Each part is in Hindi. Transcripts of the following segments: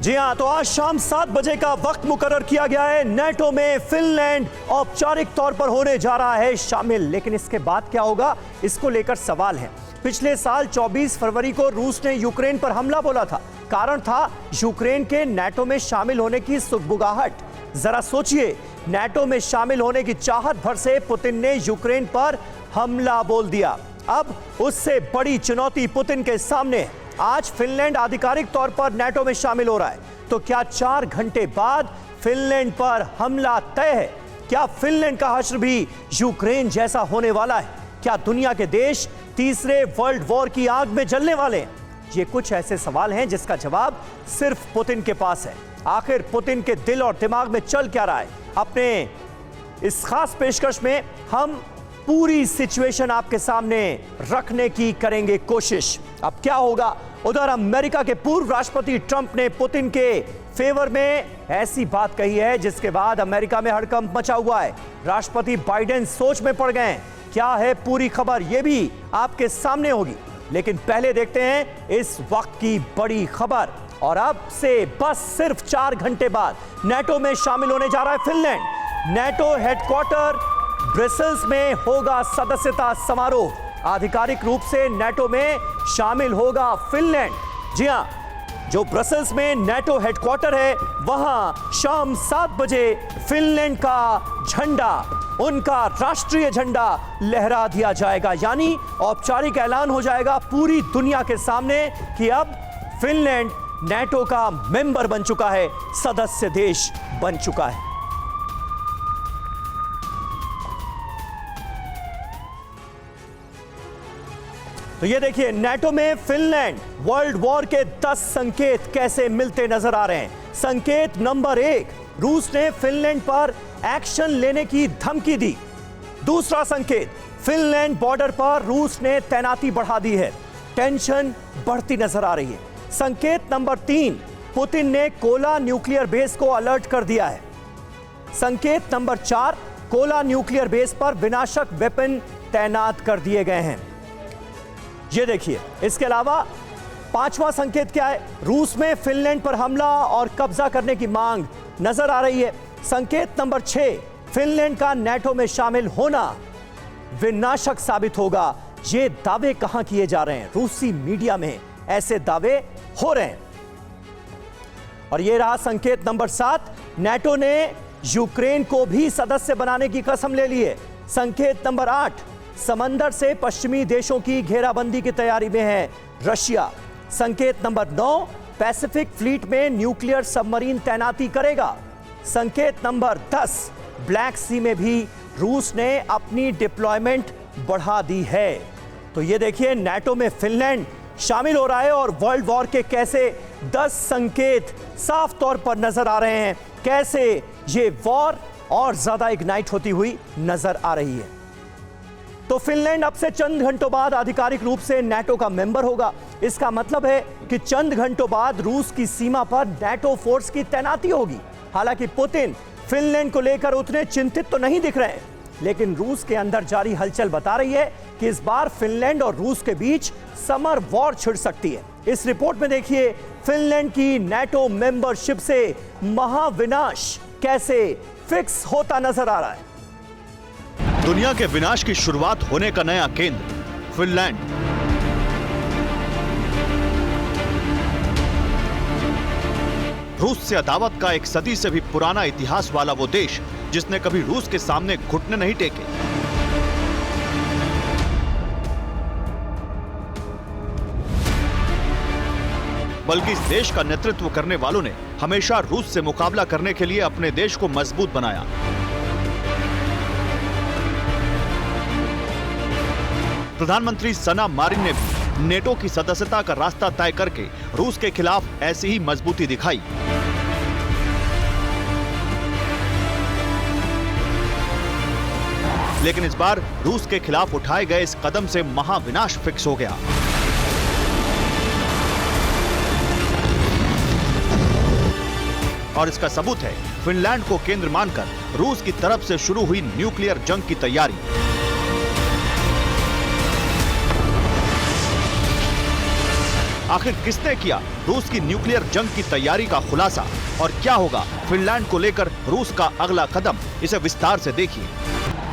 जी हां, तो आज शाम 7 बजे का वक्त मुकर्रर किया गया है। नेटो में फिनलैंड औपचारिक तौर पर होने जा रहा है शामिल, लेकिन इसके बाद क्या होगा, इसको लेकर सवाल है। पिछले साल 24 फरवरी को रूस ने यूक्रेन पर हमला बोला था। कारण था यूक्रेन के नेटो में शामिल होने की सुगबुगाहट। जरा सोचिए, नेटो में शामिल होने की चाहत भर से पुतिन ने यूक्रेन पर हमला बोल दिया। अब उससे बड़ी चुनौती पुतिन के सामने है। आज फिनलैंड आधिकारिक तौर पर नेटो में शामिल हो रहा है, तो क्या 4 घंटे बाद फिनलैंड पर हमला तय है? क्या फिनलैंड का हश्र भी यूक्रेन जैसा होने वाला है? क्या दुनिया के देश तीसरे वर्ल्ड वॉर की आग में जलने वाले हैं? ये कुछ ऐसे सवाल हैं जिसका जवाब सिर्फ पुतिन के पास है। आखिर पुतिन के दिल और दिमाग में चल क्या रहा है? अपने इस खास पेशकश में हम पूरी सिचुएशन आपके सामने रखने की करेंगे कोशिश। अब क्या होगा? उधर अमेरिका के पूर्व राष्ट्रपति ट्रंप ने पुतिन के फेवर में ऐसी बात कही है जिसके बाद अमेरिका में हड़कंप मचा हुआ है। राष्ट्रपति बाइडेन सोच में पड़ गए हैं। क्या है पूरी खबर, यह भी आपके सामने होगी, लेकिन पहले देखते हैं इस वक्त की बड़ी खबर। और अब से बस सिर्फ 4 घंटे बाद नेटो में शामिल होने जा रहा है फिनलैंड। नेटो हेडक्वार्टर ब्रसेल्स में होगा सदस्यता समारोह। आधिकारिक रूप से नेटो में शामिल होगा फिनलैंड। जी हां, जो ब्रसेल्स में नेटो हेडक्वार्टर है, वहां शाम 7 बजे फिनलैंड का झंडा, उनका राष्ट्रीय झंडा लहरा दिया जाएगा। यानी औपचारिक ऐलान हो जाएगा पूरी दुनिया के सामने कि अब फिनलैंड नेटो का मेंबर बन चुका है, सदस्य देश बन चुका है। तो ये देखिए, नेटो में फिनलैंड, वर्ल्ड वॉर के 10 संकेत कैसे मिलते नजर आ रहे हैं। संकेत नंबर 1, रूस ने फिनलैंड पर एक्शन लेने की धमकी दी। दूसरा संकेत, फिनलैंड बॉर्डर पर रूस ने तैनाती बढ़ा दी है। टेंशन बढ़ती नजर आ रही है। संकेत नंबर 3, पुतिन ने कोला न्यूक्लियर बेस को अलर्ट कर दिया है। संकेत नंबर 4, कोला न्यूक्लियर बेस पर विनाशक वेपन तैनात कर दिए गए हैं। ये देखिए, इसके अलावा 5वां संकेत क्या है? रूस में फिनलैंड पर हमला और कब्जा करने की मांग नजर आ रही है। संकेत नंबर 6, फिनलैंड का नेटो में शामिल होना विनाशक साबित होगा। ये दावे कहां किए जा रहे हैं? रूसी मीडिया में ऐसे दावे हो रहे हैं। और ये रहा संकेत नंबर 7, नेटो ने यूक्रेन को भी सदस्य बनाने की कसम ले ली है। संकेत नंबर 8, समंदर से पश्चिमी देशों की घेराबंदी की तैयारी में है रशिया। संकेत नंबर 9, पैसिफिक फ्लीट में न्यूक्लियर सबमरीन तैनाती करेगा। संकेत नंबर 10, ब्लैक सी में भी रूस ने अपनी डिप्लॉयमेंट बढ़ा दी है। तो ये देखिए, नेटो में फिनलैंड शामिल हो रहा है और वर्ल्ड वॉर के कैसे 10 संकेत साफ तौर पर नजर आ रहे हैं। कैसे ये वॉर और ज्यादा इग्नाइट होती हुई नजर आ रही है। तो फिनलैंड अब से चंद घंटों बाद आधिकारिक रूप से नेटो का मेंबर होगा। इसका मतलब है कि चंद घंटों बाद रूस की सीमा पर नेटो फोर्स की तैनाती होगी। हालांकि पुतिन फिनलैंड को लेकर उतने चिंतित तो नहीं दिख रहे हैं, लेकिन रूस के अंदर जारी हलचल बता रही है कि इस बार फिनलैंड और रूस के बीच समर वॉर छिड़ सकती है। इस रिपोर्ट में देखिए, फिनलैंड की नेटो मेंबरशिप से महाविनाश कैसे फिक्स होता नजर आ रहा है। दुनिया के विनाश की शुरुआत होने का नया केंद्र फिनलैंड। रूस से अदावत का एक सदी से भी पुराना इतिहास वाला वो देश जिसने कभी रूस के सामने घुटने नहीं टेके। बल्कि इस देश का नेतृत्व करने वालों ने हमेशा रूस से मुकाबला करने के लिए अपने देश को मजबूत बनाया। प्रधानमंत्री सना मारिन ने भी नेटो की सदस्यता का रास्ता तय करके रूस के खिलाफ ऐसी ही मजबूती दिखाई। लेकिन इस बार रूस के खिलाफ उठाए गए इस कदम से महाविनाश फिक्स हो गया। और इसका सबूत है फिनलैंड को केंद्र मानकर रूस की तरफ से शुरू हुई न्यूक्लियर जंग की तैयारी। आखिर किसने किया रूस की न्यूक्लियर जंग की तैयारी का खुलासा और क्या होगा फिनलैंड को लेकर रूस का अगला कदम, इसे विस्तार से देखिए।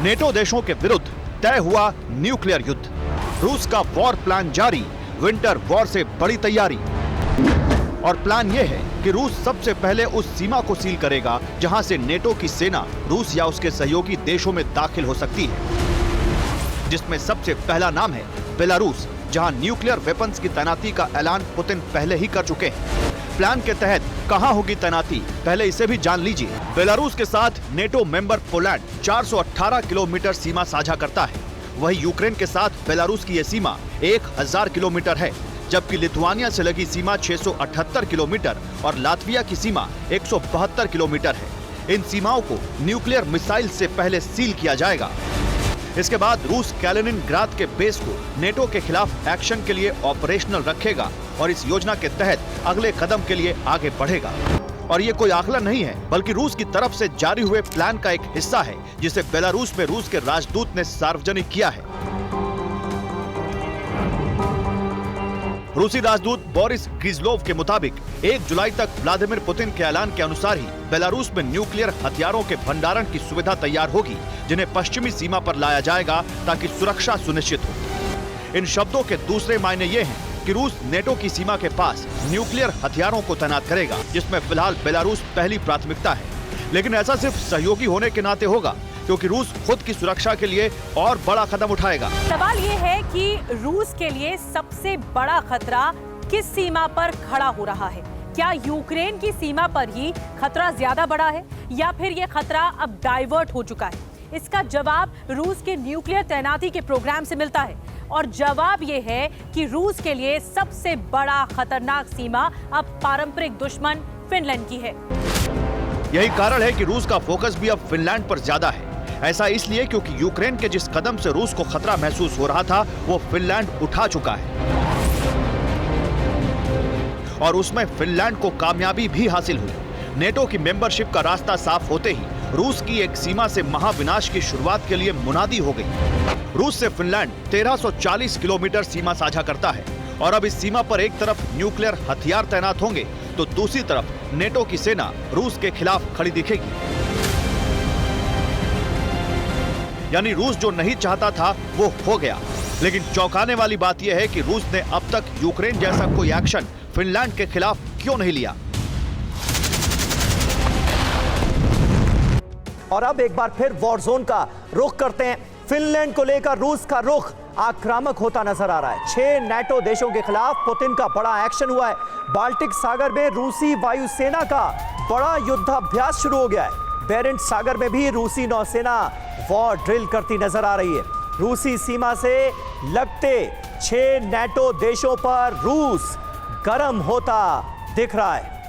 नेटो देशों के विरुद्ध तय हुआ न्यूक्लियर युद्ध, रूस का वॉर प्लान जारी, विंटर वॉर से बड़ी तैयारी। और प्लान यह है कि रूस सबसे पहले उस सीमा को सील करेगा जहां से नेटो की सेना रूस या उसके सहयोगी देशों में दाखिल हो सकती है, जिसमें सबसे पहला नाम है बेलारूस, जहां न्यूक्लियर वेपन्स की तैनाती का ऐलान पुतिन पहले ही कर चुके हैं। प्लान के तहत कहां होगी तैनाती, पहले इसे भी जान लीजिए। बेलारूस के साथ नेटो मेंबर पोलैंड 418 किलोमीटर सीमा साझा करता है। वहीं यूक्रेन के साथ बेलारूस की यह सीमा 1000 किलोमीटर है, जबकि लिथुआनिया से लगी सीमा 678 किलोमीटर और लातविया की सीमा 172 किलोमीटर है। इन सीमाओं को न्यूक्लियर मिसाइल से पहले सील किया जाएगा। इसके बाद रूस कैलिनिनग्राद के बेस को नेटो के खिलाफ एक्शन के लिए ऑपरेशनल रखेगा और इस योजना के तहत अगले कदम के लिए आगे बढ़ेगा। और ये कोई आकलन नहीं है, बल्कि रूस की तरफ से जारी हुए प्लान का एक हिस्सा है, जिसे बेलारूस में रूस के राजदूत ने सार्वजनिक किया है। रूसी राजदूत बोरिस ग्रिजलोव के मुताबिक 1 जुलाई तक व्लादिमीर पुतिन के ऐलान के अनुसार ही बेलारूस में न्यूक्लियर हथियारों के भंडारण की सुविधा तैयार होगी, जिन्हें पश्चिमी सीमा पर लाया जाएगा ताकि सुरक्षा सुनिश्चित हो। इन शब्दों के दूसरे मायने ये हैं कि रूस नेटो की सीमा के पास न्यूक्लियर हथियारों को तैनात करेगा, जिसमें फिलहाल बेलारूस पहली प्राथमिकता है। लेकिन ऐसा सिर्फ सहयोगी होने के नाते होगा, क्योंकि रूस खुद की सुरक्षा के लिए और बड़ा कदम उठाएगा। सवाल ये है कि रूस के लिए सबसे बड़ा खतरा किस सीमा पर खड़ा हो रहा है? क्या यूक्रेन की सीमा पर ही खतरा ज्यादा बड़ा है या फिर ये खतरा अब डाइवर्ट हो चुका है? इसका जवाब रूस के न्यूक्लियर तैनाती के प्रोग्राम से मिलता है और जवाब ये है कि रूस के लिए सबसे बड़ा खतरनाक सीमा अब पारंपरिक दुश्मन फिनलैंड की है। यही कारण है कि रूस का फोकस भी अब फिनलैंड पर ज्यादा है। ऐसा इसलिए क्योंकि यूक्रेन के जिस कदम से रूस को खतरा महसूस हो रहा था, वो फिनलैंड उठा चुका है और उसमें फिनलैंड को कामयाबी भी हासिल हुई। नेटो की मेंबरशिप का रास्ता साफ होते ही रूस की एक सीमा से महाविनाश की शुरुआत के लिए मुनादी हो गई। रूस से फिनलैंड 1340 किलोमीटर सीमा साझा करता है और अब इस सीमा पर एक तरफ न्यूक्लियर हथियार तैनात होंगे तो दूसरी तरफ नेटो की सेना रूस के खिलाफ खड़ी दिखेगी। यानी रूस जो नहीं चाहता था वो हो गया। लेकिन चौंकाने वाली बात यह है कि रूस ने अब तक यूक्रेन जैसा कोई एक्शन फिनलैंड के खिलाफ क्यों नहीं लिया। और अब एक बार फिर वॉर जोन का रुख करते हैं। फिनलैंड को लेकर रूस का रुख आक्रामक होता नजर आ रहा है। 6 नेटो देशों के खिलाफ पुतिन का बड़ा एक्शन हुआ है। बाल्टिक सागर में रूसी वायुसेना का बड़ा युद्धाभ्यास शुरू हो गया है। बेरेंट सागर में भी रूसी नौसेना वॉर ड्रिल करती नजर आ रही है। रूसी सीमा से लगते 6 नेटो देशों पर रूस गर्म होता दिख रहा है।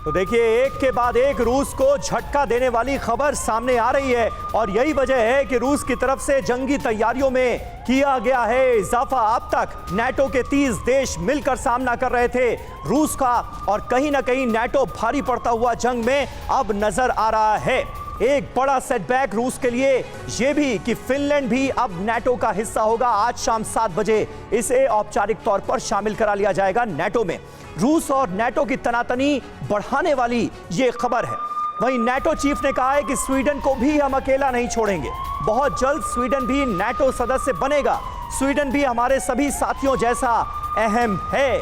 तो देखिए, एक के बाद एक रूस को झटका देने वाली खबर सामने आ रही है और यही वजह है कि रूस की तरफ से जंगी तैयारियों में किया गया है इजाफा। अब तक नेटो के 30 देश मिलकर सामना कर रहे थे रूस का और कहीं ना कहीं नेटो भारी पड़ता हुआ जंग में अब नजर आ रहा है। एक बड़ा सेटबैक रूस के लिए यह भी कि फिनलैंड भी अब नेटो का हिस्सा होगा। आज शाम 7 बजे इसे औपचारिक तौर पर शामिल करा लिया जाएगा नेटो में। रूस और नेटो की तनातनी बढ़ाने वाली यह खबर है। वहीं नेटो चीफ ने कहा है कि स्वीडन को भी हम अकेला नहीं छोड़ेंगे। बहुत जल्द स्वीडन भी नेटो सदस्य बनेगा। स्वीडन भी हमारे सभी साथियों जैसा अहम है,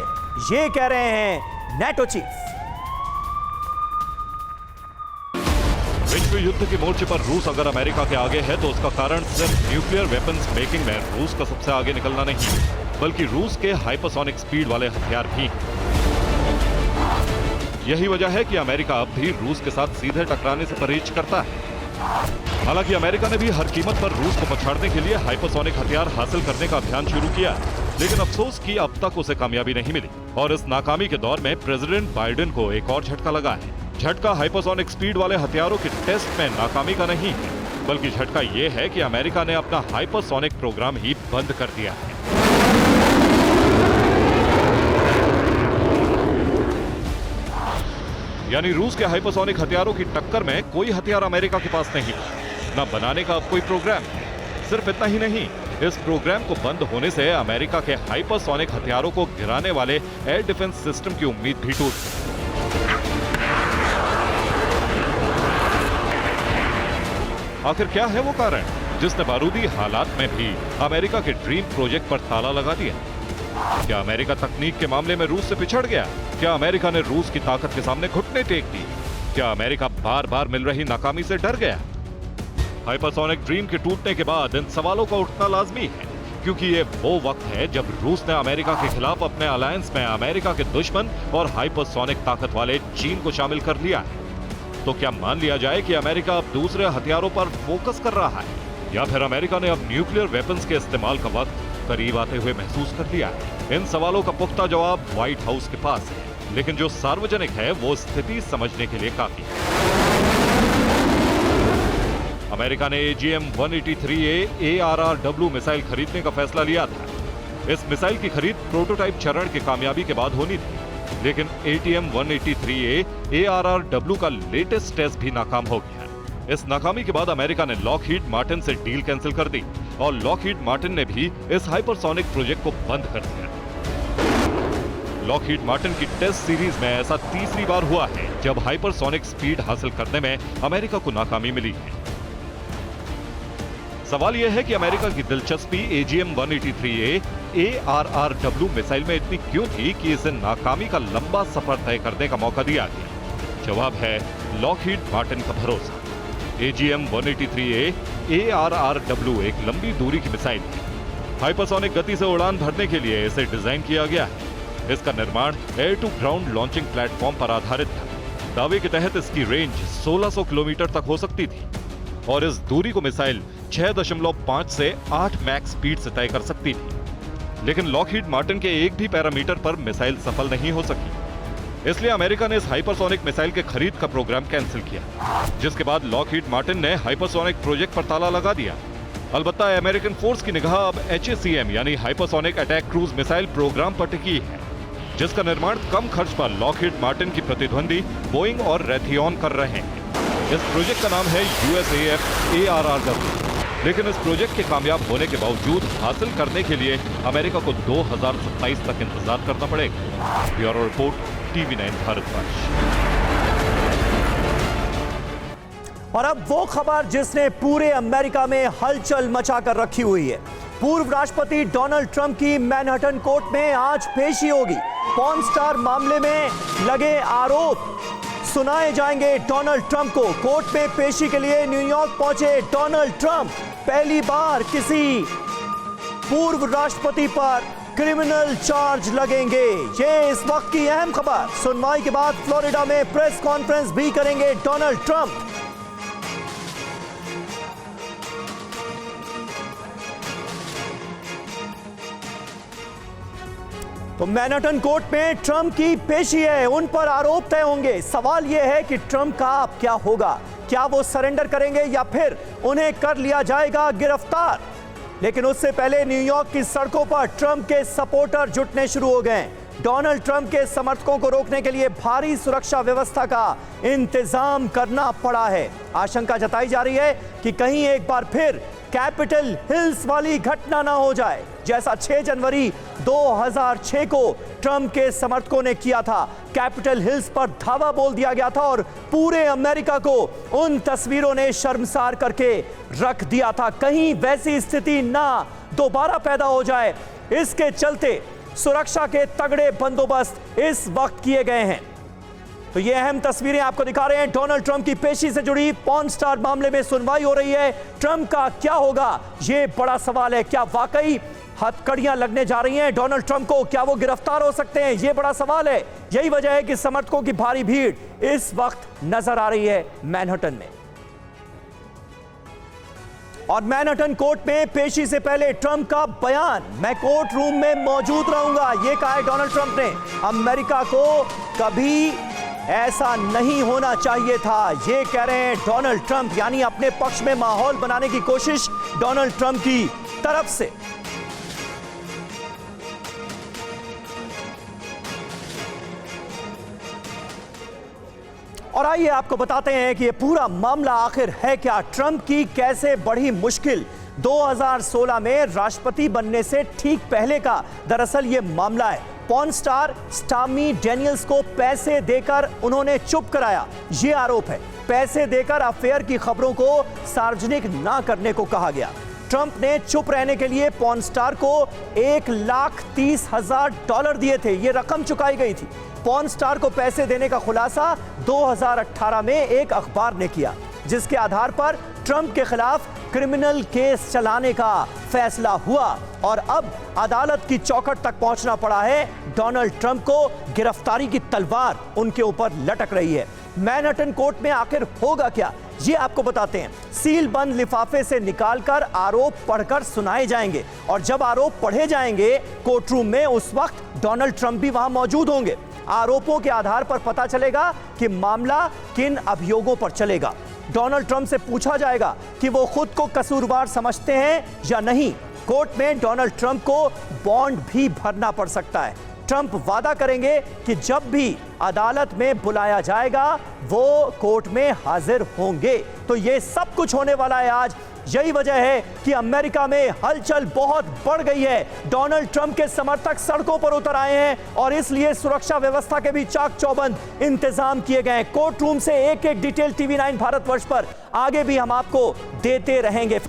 ये कह रहे हैं नेटो चीफ। विश्व युद्ध के मोर्चे पर रूस अगर अमेरिका के आगे है तो उसका कारण सिर्फ न्यूक्लियर वेपन्स मेकिंग में रूस का सबसे आगे निकलना नहीं, बल्कि रूस के हाइपरसोनिक स्पीड वाले हथियार भी। यही वजह है कि अमेरिका अब भी रूस के साथ सीधे टकराने से परहेज करता है। हालांकि अमेरिका ने भी हर कीमत पर रूस को पछाड़ने के लिए हाइपरसोनिक हथियार हासिल करने का अभियान शुरू किया, लेकिन अफसोस कि अब तक उसे कामयाबी नहीं मिली और इस नाकामी के दौर में प्रेसिडेंट बाइडेन को एक और झटका लगा है। झटका हाइपरसोनिक स्पीड वाले हथियारों के टेस्ट में नाकामी का नहीं है, बल्कि झटका यह है कि अमेरिका ने अपना हाइपरसोनिक प्रोग्राम ही बंद कर दिया है। यानी रूस के हाइपरसोनिक हथियारों की टक्कर में कोई हथियार अमेरिका के पास नहीं, न बनाने का अब कोई प्रोग्राम। सिर्फ इतना ही नहीं, इस प्रोग्राम को बंद होने से अमेरिका के हाइपरसोनिक हथियारों को गिराने वाले एयर डिफेंस सिस्टम की उम्मीद भी टूट गई। आखिर क्या है वो कारण जिसने बारूदी हालात में भी अमेरिका के ड्रीम प्रोजेक्ट पर ताला लगा दिया? क्या अमेरिका तकनीक के मामले में रूस से पिछड़ गया? क्या अमेरिका ने रूस की ताकत के सामने घुटने टेक दी? क्या अमेरिका बार बार मिल रही नाकामी से डर गया? हाइपरसोनिक ड्रीम के टूटने के बाद इन सवालों का उठना लाजमी है, क्योंकि ये वो वक्त है जब रूस ने अमेरिका के खिलाफ अपने अलायंस में अमेरिका के दुश्मन और हाइपरसोनिक ताकत वाले चीन को शामिल कर लिया है। तो क्या मान लिया जाए कि अमेरिका अब दूसरे हथियारों पर फोकस कर रहा है, या फिर अमेरिका ने अब न्यूक्लियर वेपन्स के इस्तेमाल का वक्त करीब आते हुए महसूस कर लिया है? इन सवालों का पुख्ता जवाब व्हाइट हाउस के पास है, लेकिन जो सार्वजनिक है वो स्थिति समझने के लिए काफी है। अमेरिका ने AGM-183A ARRW मिसाइल खरीदने का फैसला लिया था। इस मिसाइल की खरीद प्रोटोटाइप चरण की कामयाबी के बाद होनी थी, लेकिन ATM-183A ARRW का लेटेस्ट टेस्ट भी नाकाम हो गया। इस नाकामी के बाद अमेरिका ने लॉकहीड मार्टिन से डील कैंसिल कर दी और लॉकहीड मार्टिन ने भी इस हाइपरसोनिक प्रोजेक्ट को बंद कर दिया। लॉकहीड मार्टिन की टेस्ट सीरीज में ऐसा तीसरी बार हुआ है जब हाइपरसोनिक स्पीड हासिल करने में अमेरिका को नाकामी मिली है। सवाल यह है कि अमेरिका की दिलचस्पी AGM-183A ARRW मिसाइल में इतनी क्यों थी कि इसे नाकामी का लंबा सफर तय करने का मौका दिया गया? जवाब है लॉकहीड मार्टिन का भरोसा। AGM-183A ARRW एक लंबी दूरी की मिसाइल है। हाइपरसोनिक गति से उड़ान भरने के लिए इसे डिजाइन किया गया है। इसका निर्माण air to ground launching platform पर आधारित था। दावे के तहत इसकी रेंज 1600 किलोमीटर तक हो सकती थी और इस दूरी को मिसाइल 6.5 से 8 मैक्स स्पीड से तय कर सकती थी। लेकिन लॉकहीड मार्टिन के एक भी पैरामीटर पर मिसाइल सफल नहीं हो सकी। इसलिए अमेरिका ने इस हाइपरसोनिक मिसाइल के खरीद का प्रोग्राम कैंसिल किया, जिसके बाद लॉकहीड मार्टिन ने हाइपरसोनिक प्रोजेक्ट पर ताला लगा दिया। अलबत्ता अमेरिकन फोर्स की निगाह अब HACM यानी hypersonic attack cruise missile programme पर टिकी है, जिसका निर्माण कम खर्च पर लॉकहीड मार्टिन की प्रतिद्वंदी बोइंग और रैथियन कर रहे हैं। इस प्रोजेक्ट का नाम है USAF ARRW, लेकिन इस प्रोजेक्ट के कामयाब होने के बावजूद हासिल करने के लिए अमेरिका को 2027 तक इंतजार करना पड़ेगा। Bureau report, TV9 Bharatvarsh. और अब वो खबर जिसने पूरे अमेरिका में हलचल मचा कर रखी हुई है। पूर्व राष्ट्रपति डोनाल्ड ट्रंप की मैनहट्टन कोर्ट में आज पेशी होगी। पॉर्न स्टार मामले में लगे आरोप सुनाए जाएंगे डोनाल्ड ट्रंप को। कोर्ट में पेशी के लिए न्यूयॉर्क पहुंचे डोनाल्ड ट्रंप। पहली बार किसी पूर्व राष्ट्रपति पर क्रिमिनल चार्ज लगेंगे। ये इस वक्त की अहम खबर। सुनवाई के बाद फ्लोरिडा में प्रेस कॉन्फ्रेंस भी करेंगे डोनाल्ड ट्रंप। तो मैनहट्टन कोर्ट में ट्रंप की पेशी है, उन पर आरोप तय होंगे। सवाल यह है कि ट्रंप का अब क्या होगा? क्या वो सरेंडर करेंगे या फिर उन्हें कर लिया जाएगा गिरफ्तार? लेकिन उससे पहले न्यूयॉर्क की सड़कों पर ट्रंप के सपोर्टर जुटने शुरू हो गए। डोनाल्ड ट्रंप के समर्थकों को रोकने के लिए भारी सुरक्षा व्यवस्था का इंतजाम करना पड़ा है। आशंका जताई जा रही है कि कहीं एक बार फिर कैपिटल हिल्स वाली घटना ना हो जाए, जैसा 6 जनवरी 2006 को ट्रंप के समर्थकों ने किया था। कैपिटल हिल्स पर धावा बोल दिया गया था और पूरे अमेरिका को उन तस्वीरों ने शर्मसार करके रख दिया था। कहीं वैसी स्थिति ना दोबारा पैदा हो जाए, इसके चलते सुरक्षा के तगड़े बंदोबस्त इस वक्त किए गए हैं। तो ये अहम तस्वीरें आपको दिखा रहे हैं। डोनाल्ड ट्रंप की पेशी से जुड़ी पॉर्न स्टार मामले में सुनवाई हो रही है। ट्रंप का क्या होगा, ये बड़ा सवाल है। क्या वाकई हथकड़ियां लगने जा रही हैं डोनाल्ड ट्रंप को? क्या वो गिरफ्तार हो सकते हैं? ये बड़ा सवाल है। यही वजह है कि समर्थकों की भारी भीड़ इस वक्त नजर आ रही है मैनहट्टन में। और मैनहट्टन कोर्ट में पेशी से पहले ट्रंप का बयान, मैं कोर्ट रूम में मौजूद रहूंगा, यह कहा है डोनाल्ड ट्रंप ने। अमेरिका को कभी ऐसा नहीं होना चाहिए था, ये कह रहे हैं डोनाल्ड ट्रंप। यानी अपने पक्ष में माहौल बनाने की कोशिश डोनाल्ड ट्रंप की तरफ से। और आइए आपको बताते हैं कि ये पूरा मामला आखिर है क्या। ट्रंप की कैसे बढ़ी मुश्किल, 2016 में राष्ट्रपति बनने से ठीक पहले का दरअसल ये मामला है। पॉर्न स्टार स्टॉर्मी डैनियल्स को पैसे देकर उन्होंने चुप कराया, ये आरोप है। पैसे देकर अफेयर की खबरों को सार्वजनिक ना करने को कहा गया। ट्रंप ने चुप रहने के लिए पॉर्न स्टार को $1,30,000 दिए थे, ये रकम चुकाई गई थी। पॉर्न स्टार को पैसे देने का खुलासा 2018 में एक अखबार ने किया, जिसके आधार पर ट्रंप के खिलाफ क्रिमिनल केस चलाने का फैसला हुआ और अब अदालत की चौखट तक पहुंचना पड़ा है। डोनाल्ड ट्रंप को गिरफ्तारी की तलवार उनके ऊपर लटक रही है। मैनहट्टन कोर्ट में आखिर होगा क्या, ये आपको बताते हैं। सील बंद लिफाफे से निकालकर आरोप पढ़कर सुनाए जाएंगे और जब आरोप पढ़े जाएंगे कोर्टरूम में, उस वक्त डोनाल्ड ट्रंप भी वहां मौजूद होंगे। आरोपों के आधार पर पता चलेगा कि मामला किन अभियोगों पर चलेगा। डोनाल्ड ट्रंप से पूछा जाएगा कि वो खुद को कसूरवार समझते हैं या नहीं। कोर्ट में डोनाल्ड ट्रंप को बॉन्ड भी भरना पड़ सकता है। ट्रंप वादा करेंगे कि जब भी अदालत में बुलाया जाएगा वो कोर्ट में हाजिर होंगे। तो ये सब कुछ होने वाला है आज। यही वजह है कि अमेरिका में हलचल बहुत बढ़ गई है। डोनाल्ड ट्रंप के समर्थक सड़कों पर उतर आए हैं और इसलिए सुरक्षा व्यवस्था के भी चाक चौबंद इंतजाम किए गए हैं। कोर्ट रूम से एक एक डिटेल TV9 भारतवर्ष पर आगे भी हम आपको देते रहेंगे।